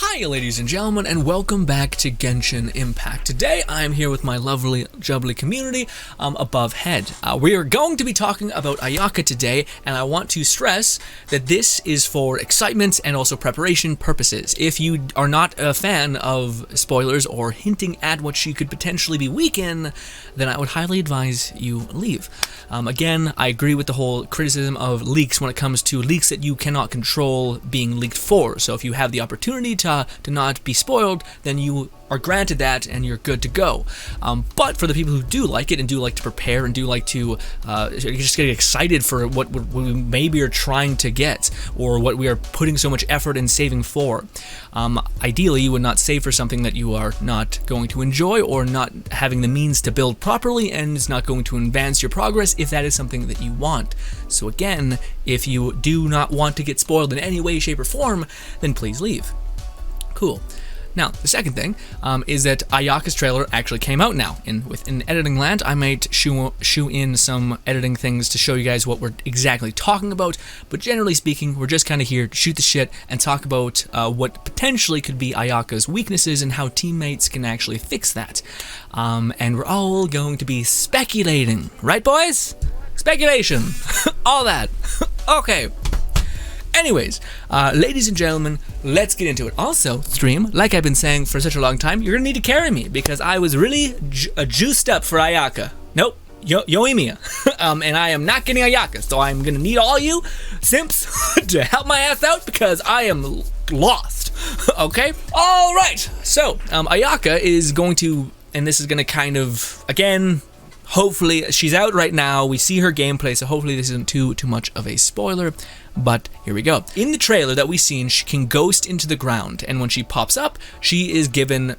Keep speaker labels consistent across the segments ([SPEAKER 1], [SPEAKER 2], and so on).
[SPEAKER 1] Hi ladies and gentlemen, and welcome back to Genshin Impact. Today I am here with my lovely jubbly community above head. We are going to be talking about Ayaka today, and I want to stress that this is for excitement and also preparation purposes. If you are not a fan of spoilers or hinting at what she could potentially be weak in, then I would highly advise you leave. Again, I agree with the whole criticism of leaks when it comes to leaks that you cannot control being leaked for. So if you have the opportunity to not be spoiled, then you are granted that and you're good to go. But for the people who do like it and do like to prepare and do like to just get excited for what we maybe are trying to get or what we are putting so much effort and saving for, ideally you would not save for something that you are not going to enjoy or not having the means to build properly, and it's not going to advance your progress if that is something that you want. So again, if you do not want to get spoiled in any way, shape, or form, then please leave. Cool. Now, the second thing is that Ayaka's trailer actually came out now. Within editing land, I might shoe in some editing things to show you guys what we're exactly talking about, but generally speaking, we're just kind of here to shoot the shit and talk about what potentially could be Ayaka's weaknesses and how teammates can actually fix that. And we're all going to be speculating, right boys? Speculation. All that. Okay. Anyways, ladies and gentlemen, let's get into it. Also, stream, like I've been saying for such a long time, you're gonna need to carry me because I was really juiced up for Ayaka. Nope, Yoimiya. And I am not getting Ayaka, so I'm gonna need all you simps to help my ass out because I am lost. Okay? Alright, so Ayaka is going to, and this is gonna kind of, again, hopefully, she's out right now, we see her gameplay, so hopefully this isn't too much of a spoiler, but here we go. In the trailer that we've seen, she can ghost into the ground, and when she pops up, she is given,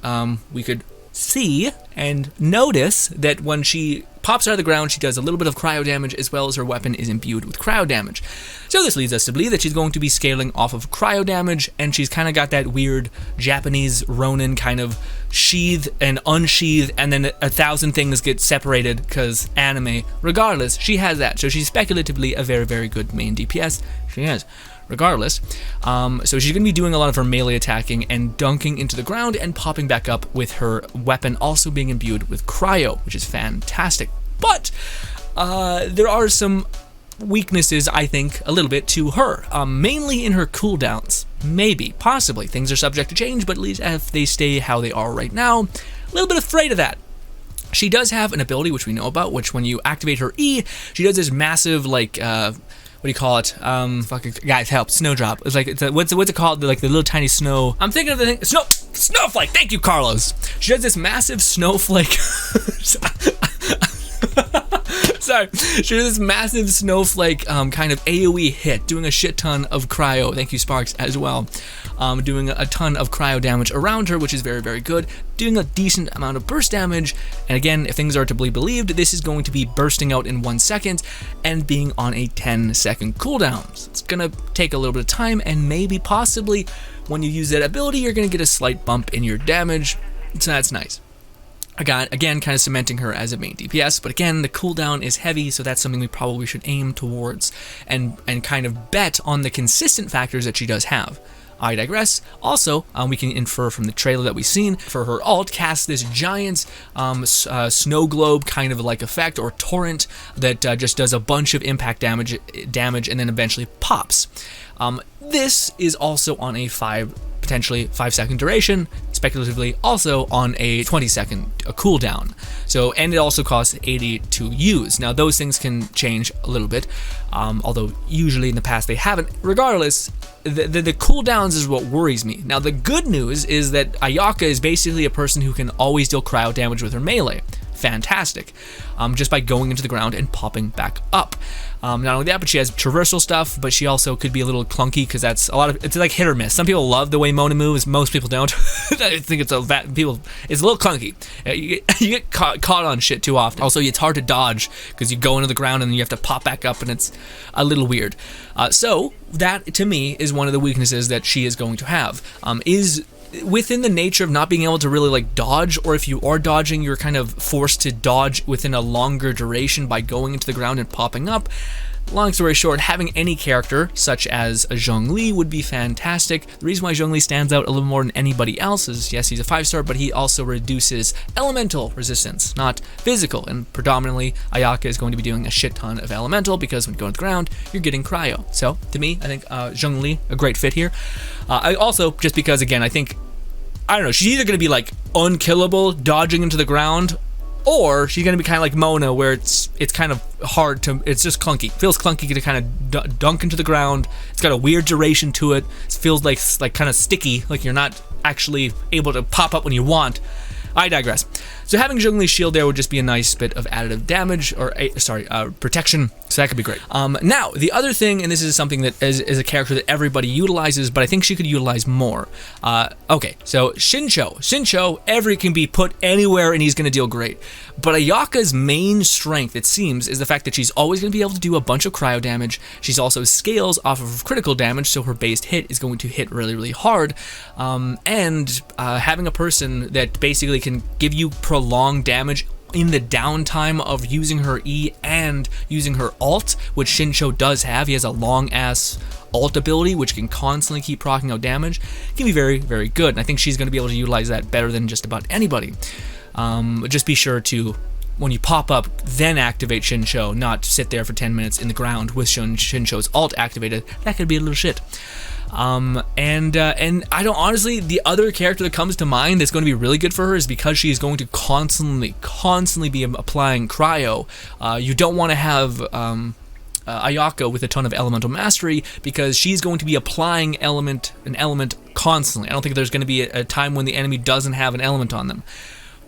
[SPEAKER 1] we could see and notice that when she pops out of the ground, she does a little bit of cryo damage as well as her weapon is imbued with cryo damage. So this leads us to believe that she's going to be scaling off of cryo damage, and she's kind of got that weird Japanese Ronin kind of sheath and unsheath, and then 1,000 things get separated because anime. Regardless, she has that. So she's speculatively a very, very good main DPS. She is. Regardless, so she's going to be doing a lot of her melee attacking and dunking into the ground and popping back up with her weapon also being imbued with cryo, which is fantastic. But there are some weaknesses, I think, a little bit to her, mainly in her cooldowns. Maybe, possibly. Things are subject to change, but at least if they stay how they are right now, a little bit afraid of that. She does have an ability, which we know about, which when you activate her E, she does this massive, like, what do you call it? Fucking guys, help! Snowdrop. It's like what's it called? Like the little tiny snow. I'm thinking of the thing. Snowflake. Thank you, Carlos. She does this massive snowflake. Sorry. She does this massive snowflake kind of AOE hit, doing a shit ton of cryo. Thank you, Sparks, as well. Doing a ton of cryo damage around her, which is very, very good. Doing a decent amount of burst damage. And again, if things are to be believed, this is going to be bursting out in 1 second and being on a 10-second cooldown. So it's going to take a little bit of time, and maybe possibly when you use that ability, you're going to get a slight bump in your damage. So that's nice. Again, kind of cementing her as a main DPS, but again, the cooldown is heavy, so that's something we probably should aim towards and kind of bet on the consistent factors that she does have. I digress. Also, we can infer from the trailer that we've seen, for her ult, cast this giant snow globe kind of like effect or torrent that just does a bunch of impact damage and then eventually pops. This is also on a potentially 5-second duration, speculatively also on a 20-second cooldown. So, and it also costs 80 to use. Now, those things can change a little bit, although usually in the past they haven't. Regardless, the cooldowns is what worries me. Now, the good news is that Ayaka is basically a person who can always deal cryo damage with her melee. Fantastic. Just by going into the ground and popping back up. Not only that, but she has traversal stuff, but she also could be a little clunky because that's it's like hit or miss. Some people love the way Mona moves, most people don't. I think it's a little clunky. You get caught on shit too often. Also, it's hard to dodge because you go into the ground and then you have to pop back up, and it's a little weird. So that to me is one of the weaknesses that she is going to have. Is within the nature of not being able to really like dodge, or if you are dodging, you're kind of forced to dodge within a longer duration by going into the ground and popping up. long story short, having any character such as a Zhongli would be fantastic. The reason why Zhongli stands out a little more than anybody else is, yes, he's a 5-star, but he also reduces elemental resistance, not physical. And predominantly, Ayaka is going to be doing a shit ton of elemental because when you go on the ground, you're getting cryo. So, to me, I think Zhongli, a great fit here. I also, just because, again, I don't know, she's either going to be like unkillable, dodging into the ground, or she's going to be kind of like Mona, where it's kind of hard to, it's just clunky. Feels clunky to kind of dunk into the ground. It's got a weird duration to it. It feels like kind of sticky, like you're not actually able to pop up when you want. I digress. So having Zhongli's shield there would just be a nice bit of additive damage, or protection, so that could be great. Now, the other thing, and this is something that is a character that everybody utilizes, but I think she could utilize more. Okay, so Shincho, can be put anywhere and he's going to deal great. But Ayaka's main strength, it seems, is the fact that she's always going to be able to do a bunch of cryo damage. She's also scales off of critical damage, so her based hit is going to hit really, really hard. And having a person that basically can give you prolonged damage in the downtime of using her E and using her alt, which Shincho does have. He has a long-ass alt ability, which can constantly keep proccing out damage. Can be very, very good, and I think she's going to be able to utilize that better than just about anybody. Just be sure to, when you pop up, then activate Shincho, not sit there for 10 minutes in the ground with Shincho's alt activated. That could be a little shit. And I don't, honestly, the other character that comes to mind that's going to be really good for her is because she is going to constantly be applying cryo. You don't want to have Ayaka with a ton of elemental mastery, because she's going to be applying an element constantly. I don't think there's going to be a time when the enemy doesn't have an element on them.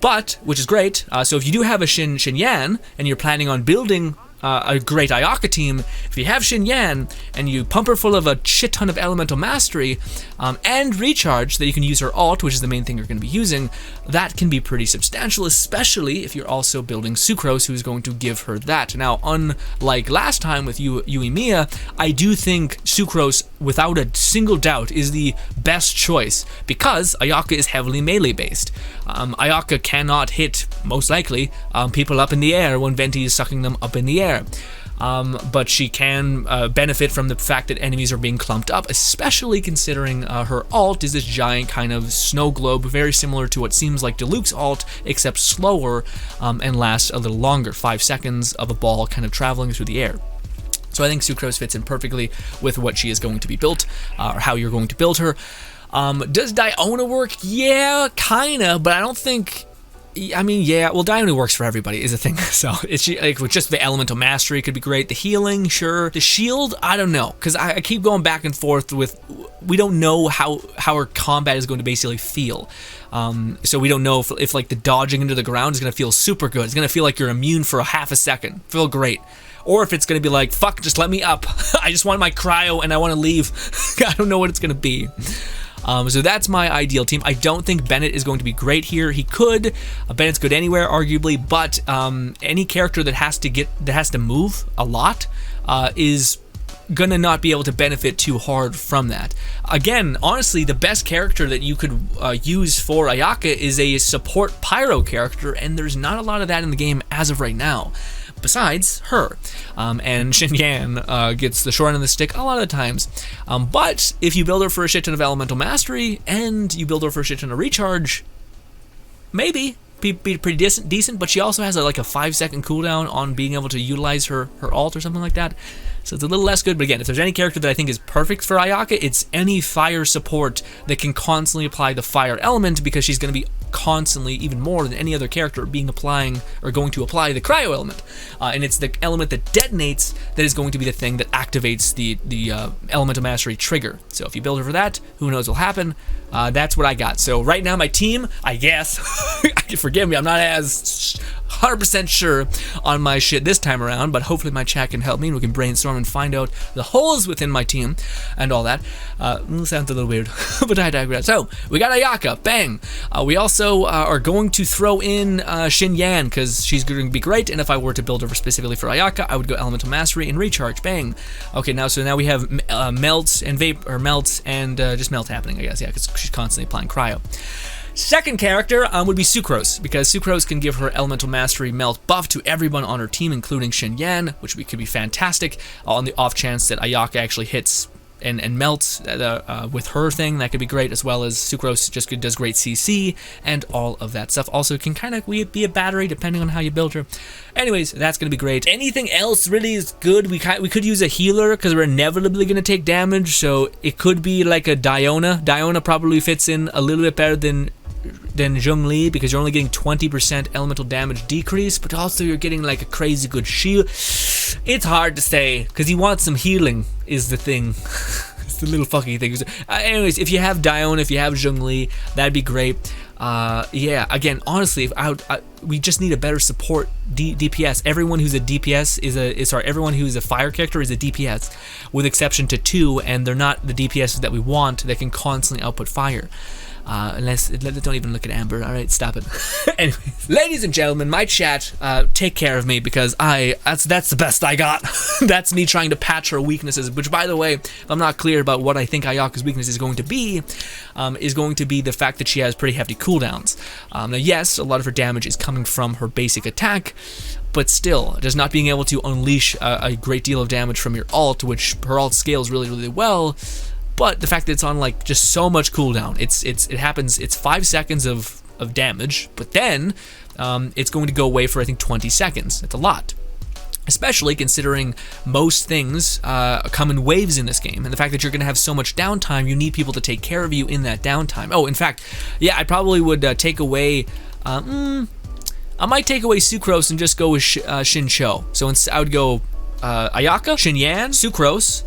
[SPEAKER 1] But, which is great, so if you do have a Xinyan, and you're planning on building a great Ayaka team, if you have Xinyan, and you pump her full of a shit ton of elemental mastery, and recharge, that you can use her alt, which is the main thing you're going to be using, that can be pretty substantial, especially if you're also building Sucrose, who's going to give her that. Now, unlike last time with Uemiya, I do think Sucrose, without a single doubt, is the best choice, because Ayaka is heavily melee based. Ayaka cannot hit, most likely, people up in the air when Venti is sucking them up in the air. But she can benefit from the fact that enemies are being clumped up, especially considering her alt is this giant kind of snow globe, very similar to what seems like Diluc's alt, except slower and lasts a little longer, 5 seconds of a ball kind of traveling through the air. So I think Sucrose fits in perfectly with what she is going to be built, or how you're going to build her. Does Diona work? Yeah, kinda, but I don't think... I mean, yeah, well, Diona works for everybody, is the thing. So, it's like, with just the elemental mastery could be great. The healing, sure. The shield, I don't know, because I keep going back and forth with... We don't know how her combat is going to basically feel. So we don't know if like, the dodging into the ground is going to feel super good. It's going to feel like you're immune for a half a second. Feel great. Or if it's going to be like, fuck, just let me up. I just want my cryo and I want to leave. I don't know what it's going to be. So that's my ideal team. I don't think Bennett is going to be great here. He could. Bennett's good anywhere, arguably, but any character that has to move a lot is gonna not be able to benefit too hard from that. Again, honestly, the best character that you could use for Ayaka is a support pyro character, and there's not a lot of that in the game as of right now. Besides her, and Xinyan gets the short end of the stick a lot of the times. But if you build her for a shit ton of elemental mastery, and you build her for a shit ton of recharge, maybe be pretty decent. But she also has like a 5-second cooldown on being able to utilize her alt or something like that. So it's a little less good, but again, if there's any character that I think is perfect for Ayaka, it's any fire support that can constantly apply the fire element, because she's going to be constantly, even more than any other character, going to apply the cryo element. And it's the element that detonates that is going to be the thing that activates the elemental mastery trigger. So if you build her for that, who knows what'll happen. That's what I got. So right now my team, I guess, forgive me, I'm not as 100% sure on my shit this time around, but hopefully my chat can help me and we can brainstorm and find out the holes within my team and all that. Sounds a little weird, but I digress. So we got Ayaka, bang. We also are going to throw in Xinyan, because she's going to be great, and if I were to build her specifically for Ayaka, I would go Elemental Mastery and Recharge, bang. Okay, now we have melts and just melt happening, I guess, yeah, because she's constantly applying cryo. Second character would be Sucrose, because Sucrose can give her Elemental Mastery Melt buff to everyone on her team, including Xinyan, which could be fantastic. On the off chance that Ayaka actually hits and melts with her thing, that could be great, as well as Sucrose just does great CC and all of that stuff. Also can kind of be a battery depending on how you build her. Anyways, that's going to be great. Anything else really is good. We could use a healer because we're inevitably going to take damage, so it could be like a Diona. Diona probably fits in a little bit better than Zhongli, because you're only getting 20% elemental damage decrease, but also you're getting like a crazy good shield. It's hard to say, because you want some healing is the thing. It's the little fucky thing. Anyways, if you have Diona, if you have Zhongli, that'd be great. Yeah, again, honestly, we just need a better support DPS. Everyone who's a DPS everyone who's a fire character is a DPS, with exception to 2, and they're not the DPS that we want that can constantly output fire. Don't even look at Amber. All right, stop it. Anyways, ladies and gentlemen, my chat, take care of me, because that's the best I got. That's me trying to patch her weaknesses, which, by the way, if I'm not clear about what I think Ayaka's weakness is going to be the fact that she has pretty hefty cooldowns. Now, yes, a lot of her damage is coming from her basic attack, but still, just not being able to unleash a great deal of damage from your ult, which her ult scales really, really well. But the fact that it's on like just so much cooldown, it happens. It's 5 seconds of damage, but then it's going to go away for I think 20 seconds. That's a lot, especially considering most things come in waves in this game, and the fact that you're going to have so much downtime, you need people to take care of you in that downtime. Oh, in fact, yeah, I probably would take away. I might take away Sucrose and just go with Xinqiu. So I would go Ayaka, Xinyan, Sucrose,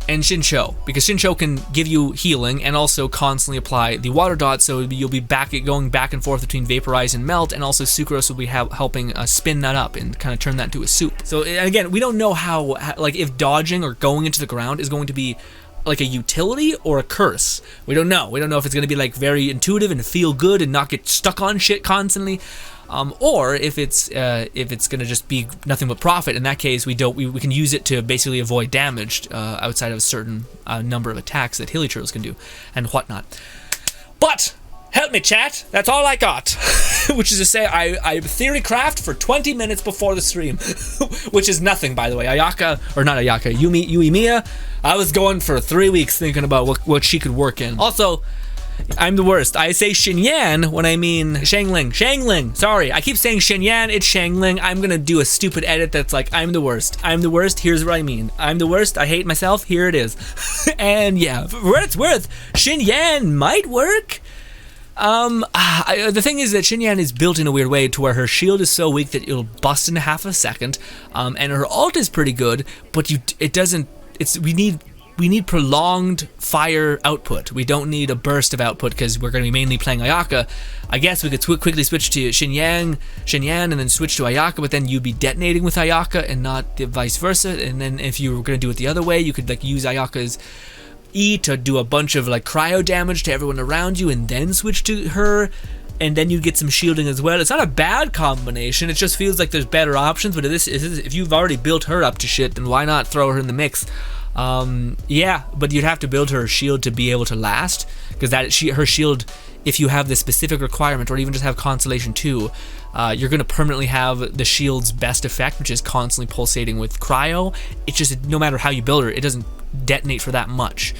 [SPEAKER 1] and Xinqiu, because Xinqiu can give you healing and also constantly apply the water dot, so you'll be going back and forth between Vaporize and Melt, and also Sucrose will be helping spin that up and kind of turn that into a soup. So again, we don't know how like if dodging or going into the ground is going to be like a utility or a curse. We don't know. We don't know if it's going to be like very intuitive and feel good and not get stuck on shit constantly. Or if it's gonna just be nothing but profit. In that case, we can use it to basically avoid damage outside of a certain number of attacks that Hilichurls can do and whatnot. But help me, chat. That's all I got. Which is to say, I theory craft for 20 minutes before the stream, which is nothing, by the way. Ayaka, or not Ayaka, Yuimiya. I was going for 3 weeks thinking about what she could work in. Also, I'm the worst. I say Xinyan when I mean Shangling. Shangling! Sorry, I keep saying Xinyan, it's Shangling. I'm gonna do a stupid edit that's like, I'm the worst. I'm the worst, here's what I mean. I'm the worst, I hate myself, here it is. And yeah, for what it's worth, Xinyan might work. The thing is that Xinyan is built in a weird way to where her shield is so weak that it'll bust in half a second. And her ult is pretty good, but we need prolonged fire output. We don't need a burst of output because we're going to be mainly playing Ayaka. I guess we could quickly switch to Xinyan, and then switch to Ayaka, but then you'd be detonating with Ayaka and not the vice versa. And then if you were going to do it the other way, you could like use Ayaka's E to do a bunch of like cryo damage to everyone around you and then switch to her. And then you get some shielding as well. It's not a bad combination. It just feels like there's better options. But if you've already built her up to shit, then why not throw her in the mix? Yeah, but you'd have to build her shield to be able to last, because her shield, if you have the specific requirement, or even just have Constellation 2, you're going to permanently have the shield's best effect, which is constantly pulsating with cryo. It's just, no matter how you build her, it doesn't detonate for that much.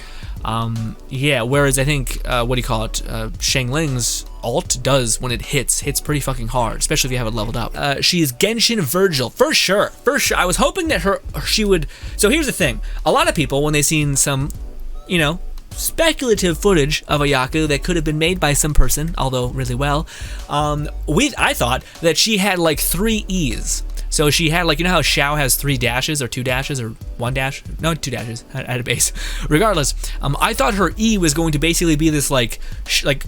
[SPEAKER 1] Yeah, whereas I think, Shangling's ult does, when it hits pretty fucking hard, especially if you have it leveled up. She is Genshin Virgil, for sure. I was hoping that she would, so here's the thing, a lot of people, when they've seen some, speculative footage of Ayaka that could have been made by some person, although really well, I thought that she had like 3 E's. So she had like, how Xiao has 3 dashes or 2 dashes or 1 dash? No, 2 dashes at a base. Regardless, I thought her E was going to basically be this like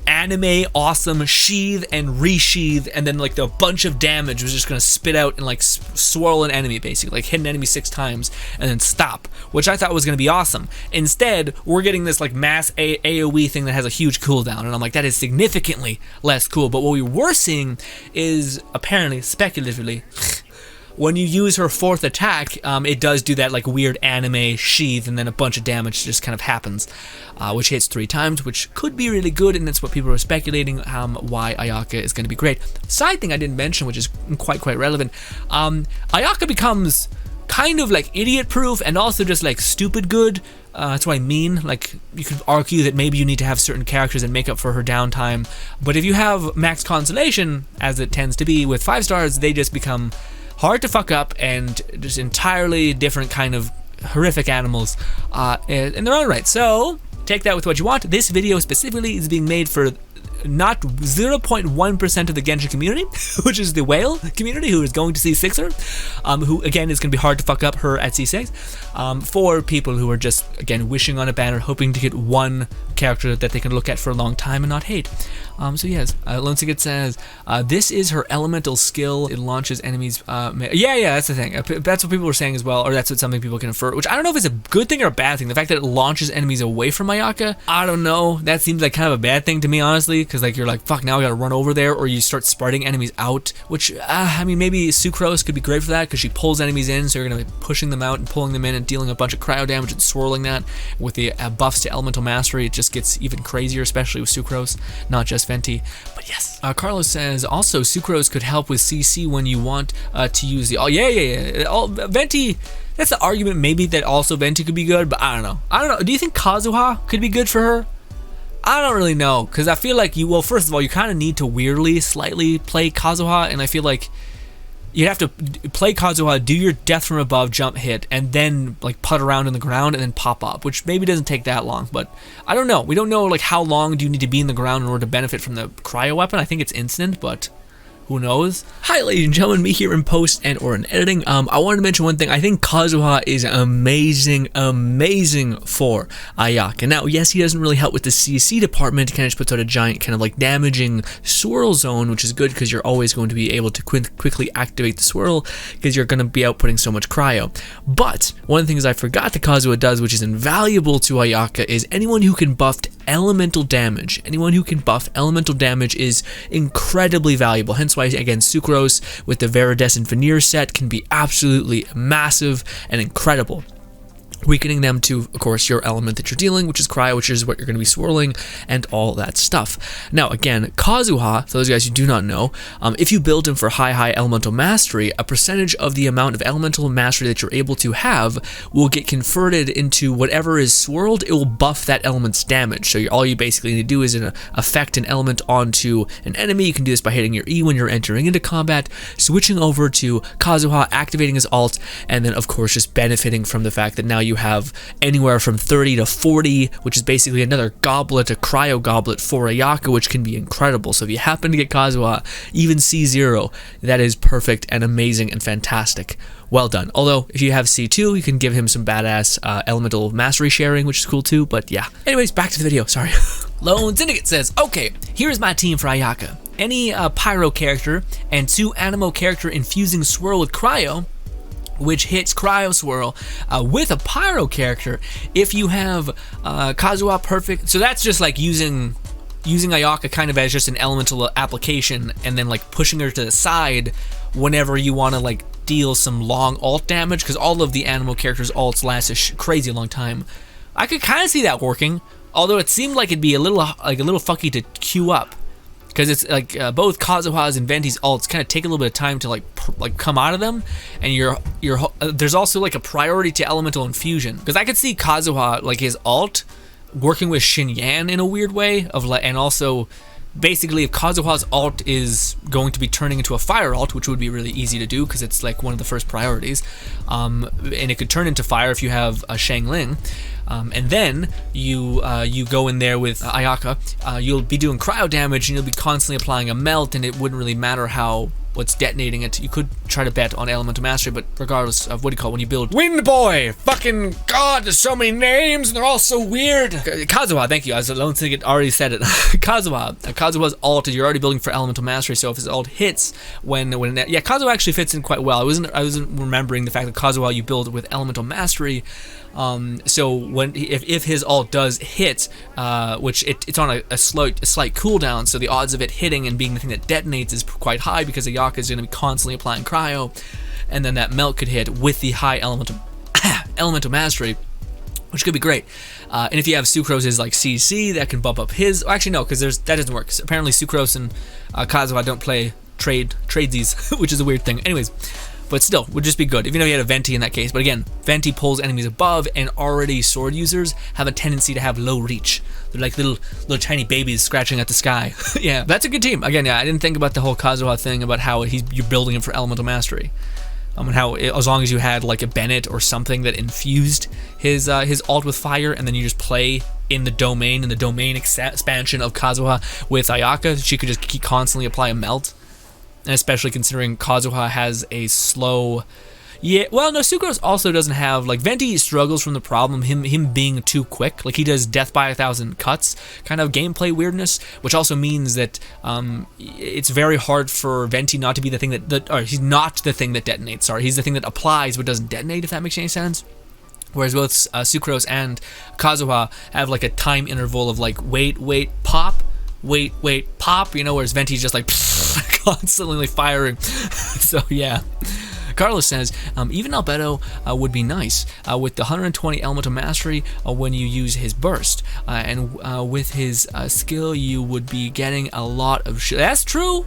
[SPEAKER 1] anime awesome sheath and resheath, and then like the bunch of damage was just going to spit out and like swirl an enemy, basically like hit an enemy 6 times and then stop, which I thought was going to be awesome. Instead, we're getting this like mass AoE thing that has a huge cooldown, and I'm like, that is significantly less cool. But what we were seeing is apparently, speculatively, when you use her 4th attack, it does do that like weird anime sheath, and then a bunch of damage just kind of happens, which hits 3 times, which could be really good, and that's what people are speculating why Ayaka is going to be great. Side thing I didn't mention, which is quite relevant, Ayaka becomes kind of like idiot-proof and also just like stupid good. That's what I mean. Like, you could argue that maybe you need to have certain characters and make up for her downtime, but if you have max consolation, as it tends to be with 5 stars, they just become hard to fuck up and just entirely different kind of horrific animals in their own right. So take that with what you want. This video specifically is being made for not 0.1% of the Genshin community, which is the whale community who is going to C6 her, who again is going to be hard to fuck up her at C6, for people who are just, again, wishing on a banner, hoping to get one character that they can look at for a long time and not hate. So yes, Lone Ticket says, this is her elemental skill. It launches enemies. Yeah, that's the thing. That's what people were saying as well, or that's what something people can infer, which I don't know if it's a good thing or a bad thing. The fact that it launches enemies away from Ayaka, I don't know. That seems like kind of a bad thing to me, honestly, because like you're like, fuck, now I gotta run over there, or you start spreading enemies out, which, I mean, maybe Sucrose could be great for that, because she pulls enemies in, so you're gonna be pushing them out and pulling them in and dealing a bunch of cryo damage and swirling that. With the buffs to Elemental Mastery, it just gets even crazier, especially with Sucrose, not just Venti. But yes, Carlos says, also, Sucrose could help with CC when you want to use the... Oh, yeah. Venti... That's the argument, maybe, that also Venti could be good, but I don't know. Do you think Kazuha could be good for her? I don't really know, because I feel like well, first of all, you kind of need to weirdly, slightly play Kazuha, and I feel like you'd have to play Kazuha, do your death from above jump hit, and then like putt around in the ground and then pop up, which maybe doesn't take that long, but I don't know. We don't know like how long do you need to be in the ground in order to benefit from the cryo weapon. I think it's instant, but who knows? Hi, ladies and gentlemen, me here in post and or in editing. I wanted to mention one thing. I think Kazuha is amazing for Ayaka. Now, yes, he doesn't really help with the CC department. He kind of just puts out a giant kind of like damaging swirl zone, which is good because you're always going to be able to quickly activate the swirl because you're going to be outputting so much cryo. But one of the things I forgot that Kazuha does, which is invaluable to Ayaka, is anyone who can buff elemental damage. Anyone who can buff elemental damage is incredibly valuable. Hence why, again, Sucrose with the Viridescent Veneer set can be absolutely massive and incredible, weakening them to, of course, your element that you're dealing, which is cryo, which is what you're going to be swirling, and all that stuff. Now, again, Kazuha, for those guys who do not know, if you build him for high elemental mastery, a percentage of the amount of elemental mastery that you're able to have will get converted into whatever is swirled. It will buff that element's damage. So all you basically need to do is affect an element onto an enemy. You can do this by hitting your E when you're entering into combat, switching over to Kazuha, activating his ult, and then, of course, just benefiting from the fact that now you have anywhere from 30 to 40, which is basically another goblet, a cryo goblet for Ayaka, which can be incredible. So if you happen to get Kazuha, even C0, that is perfect and amazing and fantastic. Well done. Although, if you have C2, you can give him some badass elemental mastery sharing, which is cool too, but yeah. Anyways, back to the video, sorry. Lone Syndicate says, okay, here's my team for Ayaka. Any Pyro character and 2 Animo character infusing swirl with cryo, which hits Cryo Swirl with a Pyro character. If you have Kazuha perfect, so that's just like using Ayaka kind of as just an elemental application, and then like pushing her to the side whenever you want to like deal some long ult damage, because all of the Animo characters' ults last a crazy long time. I could kind of see that working, although it seemed like it'd be a little fucky to queue up. Because it's like both Kazuha's and Venti's ults kind of take a little bit of time to like come out of them, and there's also like a priority to elemental infusion. Because I could see Kazuha, like his ult, working with Xinyan in a weird way and also basically if Kazuha's ult is going to be turning into a fire ult, which would be really easy to do because it's like one of the first priorities, and it could turn into fire if you have a Shangling. And then you go in there with Ayaka, you'll be doing cryo damage and you'll be constantly applying a melt, and it wouldn't really matter what's detonating it. You could try to bet on elemental mastery, but regardless of what do you call it when you build Wind Boy, fucking god, there's so many names and they're all so weird. Kazuha, thank you, as Lone Syndicate already said it. Kazuha's ult, you're already building for elemental mastery, so if his ult hits Kazuha actually fits in quite well. I wasn't remembering the fact that Kazuha you build with elemental mastery. So if his ult does hit, which it's on a slight cooldown, so the odds of it hitting and being the thing that detonates is quite high because Ayaka is going to be constantly applying cryo. and then that melt could hit with the high elemental mastery, which could be great. And if you have Sucrose's like CC, that can bump up his. Oh, actually, no, because that doesn't work. Apparently, Sucrose and Kazuha don't play tradesies, which is a weird thing. Anyways, but still, would just be good. If you have a Venti in that case. But again, Venti pulls enemies above, and already sword users have a tendency to have low reach. They're like little tiny babies scratching at the sky. Yeah, that's a good team. Again, yeah, I didn't think about the whole Kazuha thing about how you're building him for elemental mastery. And how as long as you had like a Bennett or something that infused his ult with fire, and then you just play in the domain expansion of Kazuha with Ayaka, she could just constantly apply a melt. And especially considering Kazuha has a slow. Yeah, well, no, Sucrose also doesn't have, like, Venti struggles from the problem, him being too quick. Like, he does death by 1,000 cuts kind of gameplay weirdness, which also means that it's very hard for Venti not to be the thing or he's not the thing that detonates, sorry. He's the thing that applies but doesn't detonate, if that makes any sense. Whereas both Sucrose and Kazuha have, like, a time interval of, like, wait, pop, wait, pop, whereas Venti's just, like, constantly firing. So, yeah. Carlos says, even Albedo would be nice with the 120 elemental mastery when you use his burst. And with his skill, you would be getting a lot of shit. That's true.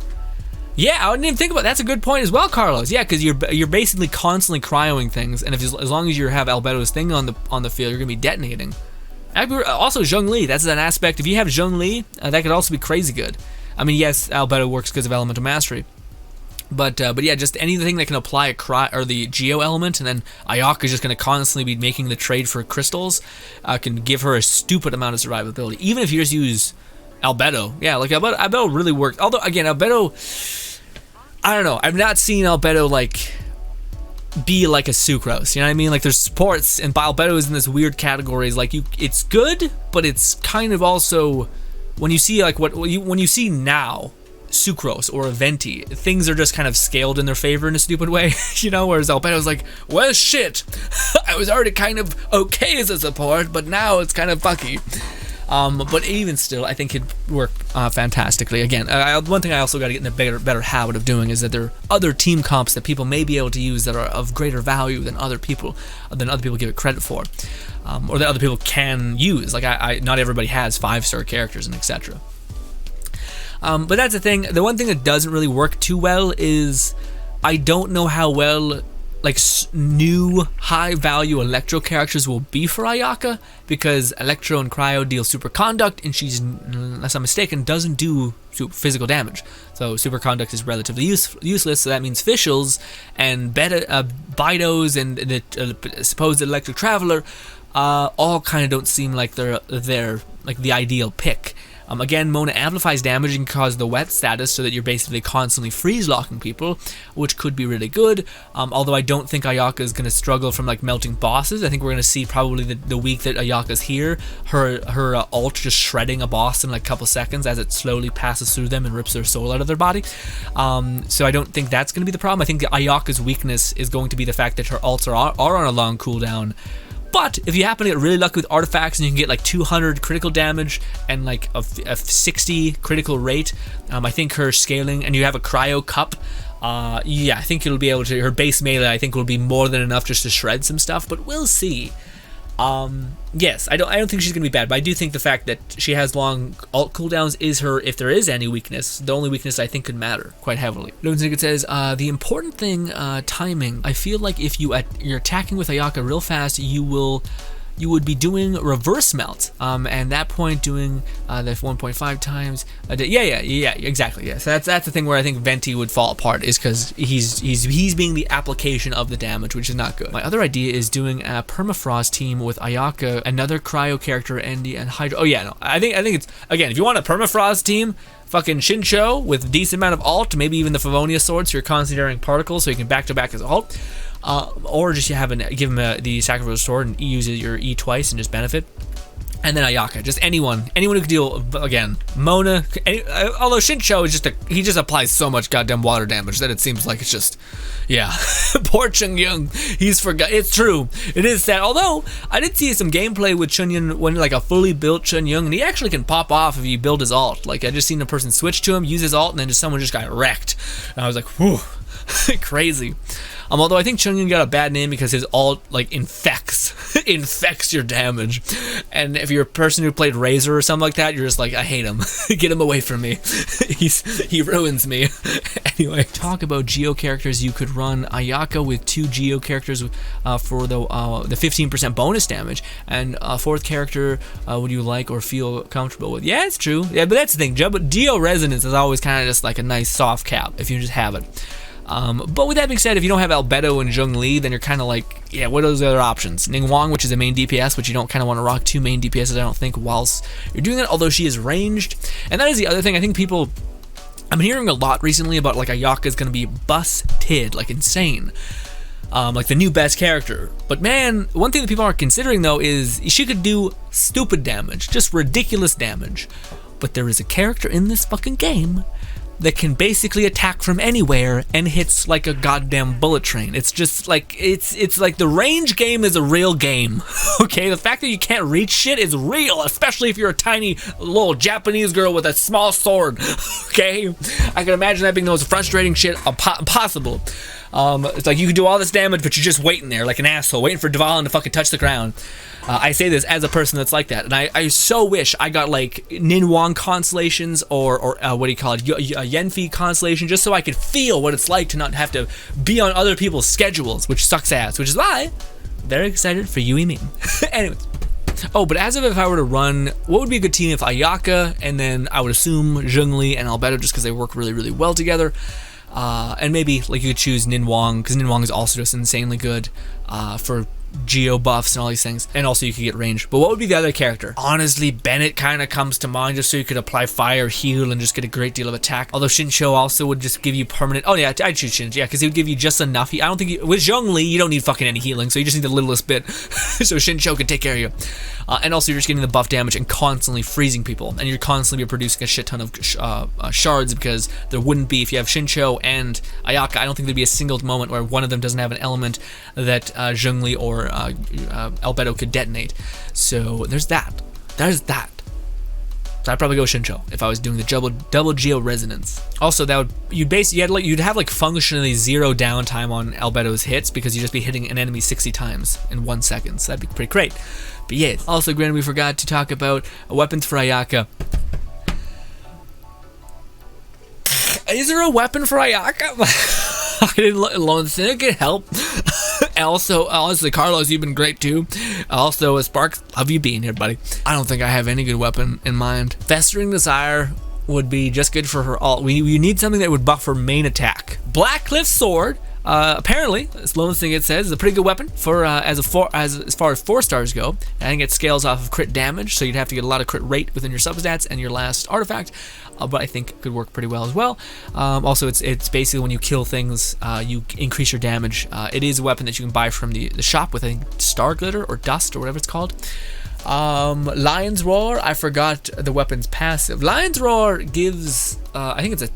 [SPEAKER 1] Yeah, I didn't even think about that. That's a good point as well, Carlos. Yeah, because you're basically constantly cryoing things, and as long as you have Albedo's thing on the field, you're gonna be detonating. Also, Zhongli. That's an aspect. If you have Zhongli, that could also be crazy good. I mean, yes, Albedo works because of elemental mastery. But yeah, just anything that can apply the Geo element, and then Ayaka is just going to constantly be making the trade for crystals, can give her a stupid amount of survivability. Even if you just use Albedo. Yeah, like Albedo really works. Although, again, Albedo, I don't know. I've not seen Albedo, like, be like a Sucrose. You know what I mean? Like, there's sports, and Albedo is in this weird category. It's good, but it's kind of also, when you see, like, when you see now, Sucrose or a Venti, things are just kind of scaled in their favor in a stupid way, whereas Albedo's like, well, shit, I was already kind of okay as a support, but now it's kind of fucky. But even still, I think it'd work fantastically. Again, one thing I also got to get in a better habit of doing is that there are other team comps that people may be able to use that are of greater value than other people give it credit for, or that other people can use. Like, not everybody has 5-star characters and etc. But that's the thing. The one thing that doesn't really work too well is I don't know how well, like, new high-value Electro characters will be for Ayaka, because Electro and Cryo deal super conduct, and she's, unless I'm mistaken, doesn't do physical damage. So super conduct is relatively useless, so that means Fischls and Bidos and the supposed Electric Traveler all kind of don't seem like they're like the ideal pick. Again, Mona amplifies damage and causes the wet status so that you're basically constantly freeze-locking people, which could be really good, although I don't think Ayaka is going to struggle from, like, melting bosses. I think we're going to see probably the week that Ayaka's here, her ult just shredding a boss in, like, a couple seconds as it slowly passes through them and rips their soul out of their body. So I don't think that's going to be the problem. I think Ayaka's weakness is going to be the fact that her ults are on a long cooldown. But if you happen to get really lucky with artifacts and you can get like 200 critical damage and like a 60 critical rate, I think her scaling, and you have a cryo cup, yeah, I think it'll be able to, her base melee I think will be more than enough just to shred some stuff, but we'll see. Yes, I don't think she's gonna be bad, but I do think the fact that she has long ult cooldowns is her, if there is any weakness, the only weakness I think could matter quite heavily. Loonstick says, the important thing, timing. I feel like if you're attacking with Ayaka real fast, you would be doing reverse melt, and that point doing the 1.5 times. Yeah, exactly. Yeah, so that's the thing where I think Venti would fall apart, is because he's being the application of the damage, which is not good. My other idea is doing a permafrost team with Ayaka, another cryo character, Andy, and Hydra. Oh yeah, no, I think it's, again, if you want a permafrost team, fucking Shinsho with a decent amount of ult, maybe even the Favonia sword, so you're constantly generating particles, so you can back to back as ult. Or just give him the sacrificial sword and use your E twice and just benefit. And then Ayaka, just anyone who could deal, again, Mona, although Shincho is he just applies so much goddamn water damage that it seems like it's just, yeah. Poor Chungyun, he's forgot. It's true, it is sad. Although, I did see some gameplay with Chungyun when, like, a fully built Chungyun, and he actually can pop off if you build his ult. Like, I just seen a person switch to him, use his ult, and then someone just got wrecked. And I was like, whew, crazy. Although I think Chungyun got a bad name because his ult, like, infects your damage. And if you're a person who played Razor or something like that, you're just like, I hate him. Get him away from me. He ruins me. Anyway, talk about Geo characters. You could run Ayaka with 2 Geo characters for the 15% bonus damage. And a 4th character would you like or feel comfortable with? Yeah, it's true. Yeah, but that's the thing. Geo Resonance is always kind of just like a nice soft cap if you just have it. But with that being said, if you don't have Albedo and Zhongli, then you're kind of like, yeah, what are those other options? Ningguang, which is a main DPS, which you don't kind of want to rock 2 main DPSs, I don't think, whilst you're doing that, although she is ranged. And that is the other thing. I think I'm hearing a lot recently about, like, Ayaka is going to be busted, like, insane. Like the new best character. But man, one thing that people are considering, though, is she could do stupid damage, just ridiculous damage. But there is a character in this fucking game that can basically attack from anywhere and hits like a goddamn bullet train. It's just like, it's like the range game is a real game. Okay, the fact that you can't reach shit is real, especially if you're a tiny little Japanese girl with a small sword. Okay, I can imagine that being the most frustrating shit possible. It's like you can do all this damage, but you're just waiting there like an asshole, waiting for Dvalin to fucking touch the ground. I say this as a person that's like that, and I so wish I got like Ningguang constellations or what do you call it, Yenfi constellation, just so I could feel what it's like to not have to be on other people's schedules, which sucks ass, which is why I'm very excited for Yui Ming. Anyways. Oh, but as if I were to run, what would be a good team if Ayaka, and then I would assume Zhongli and Albedo, just because they work really, really well together. And maybe like you could choose Ningguang, because Ningguang is also just insanely good for Geo buffs and all these things, and also you could get range. But what would be the other character? Honestly, Bennett kind of comes to mind, just so you could apply fire, heal, and just get a great deal of attack. Although Shincho also would just give you permanent. Oh yeah, I'd choose Shincho, yeah, because he would give you just enough. I don't think with Zhongli you don't need fucking any healing, so you just need the littlest bit. So Shincho can take care of you. And also you're just getting the buff damage and constantly freezing people, and you're constantly producing a shit ton of shards, because there wouldn't be, if you have Shincho and Ayaka, I don't think there'd be a single moment where one of them doesn't have an element that Zhongli or Albedo could detonate. So there's that. There's that. So I'd probably go Shincho if I was doing the double Geo Resonance. Also, that would you'd have like functionally 0 downtime on Albedo's hits, because you'd just be hitting an enemy 60 times in 1 second. So that'd be pretty great. But yes, also Grin, we forgot to talk about weapons for Ayaka. Is there a weapon for Ayaka? I didn't look. Syndicate help. Also, honestly, Carlos, you've been great too. Also, Sparks, love you being here, buddy. I don't think I have any good weapon in mind. Festering Desire would be just good for her ult. We need something that would buff her main attack. Blackcliff Sword, apparently, as Lone Thing it says, is a pretty good weapon for as far as 4 stars go. I think it scales off of crit damage, so you'd have to get a lot of crit rate within your substats and your last artifact. But I think it could work pretty well as well. Also, it's basically when you kill things, you increase your damage. It is a weapon that you can buy from the shop with, I think, Star Glitter or Dust or whatever it's called. Lion's Roar, I forgot the weapon's passive. Lion's Roar gives, I think it's a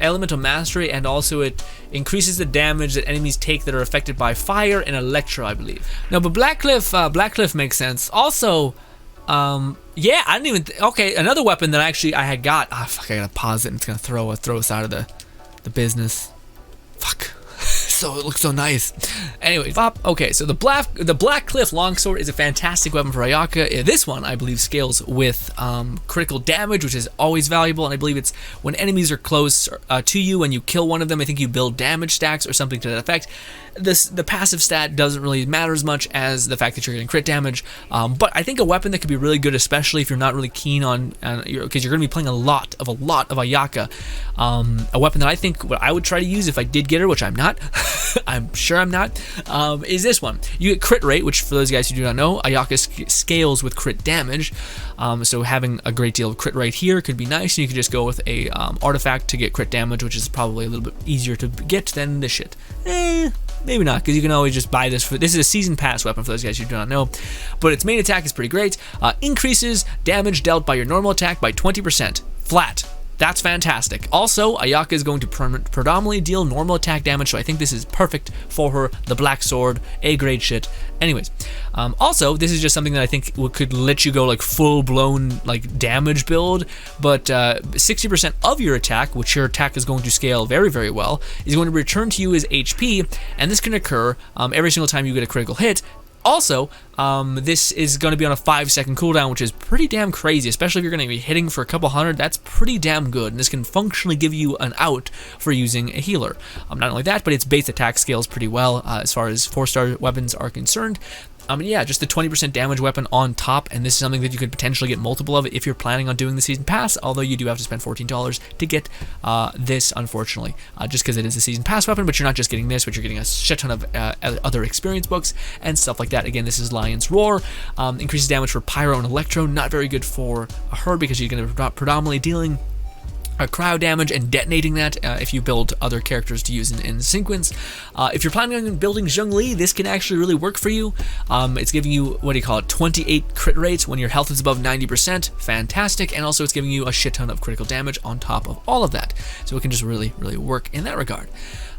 [SPEAKER 1] elemental mastery, and also it increases the damage that enemies take that are affected by fire and electro, I believe. No, but Blackcliff makes sense. Also, yeah, I didn't even. Okay, another weapon that I had got. Ah, fuck! I gotta pause it, and it's gonna throw us out of the business. Fuck. So it looks so nice. Anyway, okay, so the Blackcliff Longsword is a fantastic weapon for Ayaka. This one, I believe, scales with critical damage, which is always valuable, and I believe it's when enemies are close to you and you kill one of them, I think you build damage stacks or something to that effect. The passive stat doesn't really matter as much as the fact that you're getting crit damage, but I think a weapon that could be really good, especially if you're not really keen on, because you're going to be playing a lot of Ayaka, a weapon that I think what I would try to use if I did get her, which I'm not, I'm sure I'm not, is this one. You get crit rate, which for those guys who do not know, Ayaka scales with crit damage, so having a great deal of crit rate here could be nice, and you could just go with a artifact to get crit damage, which is probably a little bit easier to get than this shit. maybe not, because you can always just buy this. This is a season pass weapon for those guys who do not know. But its main attack is pretty great. Increases damage dealt by your normal attack by 20%. Flat. That's fantastic. Also, Ayaka is going to predominantly deal normal attack damage, so I think this is perfect for her. The Black Sword, A-grade shit. Anyways, also, this is just something that I think could let you go like full-blown like damage build, but 60% of your attack, which your attack is going to scale very, very well, is going to return to you as HP, and this can occur every single time you get a critical hit. Also, this is going to be on a 5-second cooldown, which is pretty damn crazy, especially if you're going to be hitting for a couple hundred. That's pretty damn good, and this can functionally give you an out for using a healer. Not only that, but its base attack scales pretty well as far as 4-star weapons are concerned. Yeah, just the 20% damage weapon on top, and this is something that you could potentially get multiple of if you're planning on doing the season pass, although you do have to spend $14 to get this, unfortunately, just because it is a season pass weapon, but you're not just getting this, but you're getting a shit ton of other experience books and stuff like that. Again, this is Lion's Roar, increases damage for Pyro and Electro, not very good for her because you're going to be predominantly dealing cryo damage and detonating that if you build other characters to use in sequence. If you're planning on building Zhongli, this can actually really work for you. It's giving you, 28 crit rates when your health is above 90%. Fantastic. And also it's giving you a shit ton of critical damage on top of all of that. So it can just really, really work in that regard.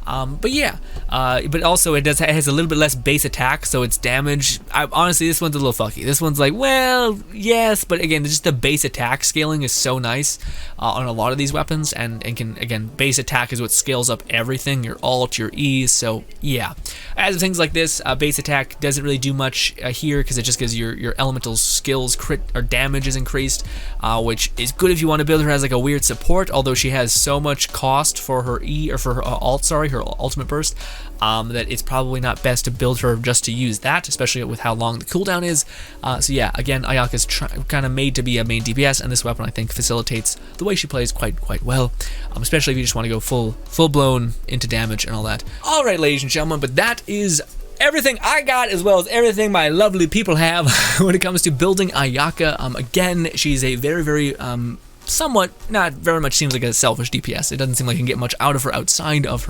[SPEAKER 1] But yeah, but also it has a little bit less base attack, so its damage, honestly, this one's a little fucky. This one's like, well, yes, but again, just the base attack scaling is so nice on a lot of these weapons, and can, again, base attack is what scales up everything, your ult, your E, so yeah. As things like this, base attack doesn't really do much here, because it just gives your elemental skills crit or damage is increased, which is good if you want to build her as like a weird support, although she has so much cost for her E, or for her ult, sorry, her ultimate burst, that it's probably not best to build her just to use that, especially with how long the cooldown is. So yeah, again, Ayaka's kind of made to be a main DPS, and this weapon I think facilitates the way she plays quite well, especially if you just want to go full blown into damage and all that. All right, ladies and gentlemen, but that is everything I got, as well as everything my lovely people have when it comes to building Ayaka. Again, she's a very somewhat, not very much, seems like a selfish DPS. It doesn't seem like you can get much out of her outside of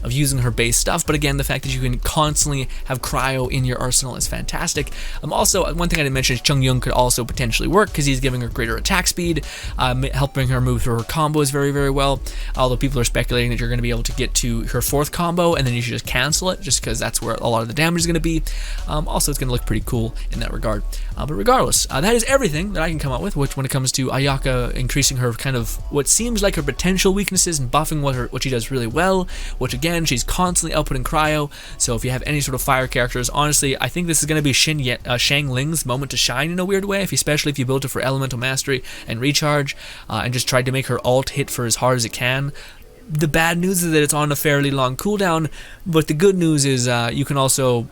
[SPEAKER 1] using her base stuff, but again, the fact that you can constantly have cryo in your arsenal is fantastic. Also, one thing I didn't mention is Chung Yung could also potentially work, because he's giving her greater attack speed, helping her move through her combos very well, although people are speculating that you're going to be able to get to her 4th combo, and then you should just cancel it, just because that's where a lot of the damage is going to be. Also, it's going to look pretty cool in that regard. But regardless, that is everything that I can come up with, which when it comes to Ayaka increasing her kind of what seems like her potential weaknesses and buffing what she does really well, which again, she's constantly outputting cryo, so if you have any sort of fire characters, honestly, I think this is going to be Shang Ling's moment to shine in a weird way, especially if you build it for elemental mastery and recharge, and just tried to make her ult hit for as hard as it can. The bad news is that it's on a fairly long cooldown, but the good news is you can also,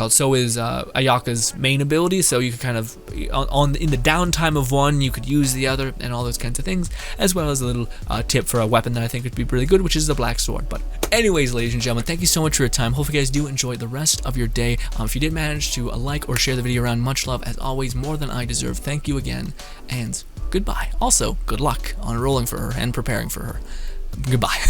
[SPEAKER 1] so is Ayaka's main ability, so you can kind of, in the downtime of one, you could use the other, and all those kinds of things, as well as a little tip for a weapon that I think would be really good, which is the Black Sword. But anyways, ladies and gentlemen, thank you so much for your time. Hope you guys do enjoy the rest of your day. If you did manage to like or share the video around, much love, as always, more than I deserve. Thank you again, and goodbye. Also, good luck on rolling for her and preparing for her. Goodbye.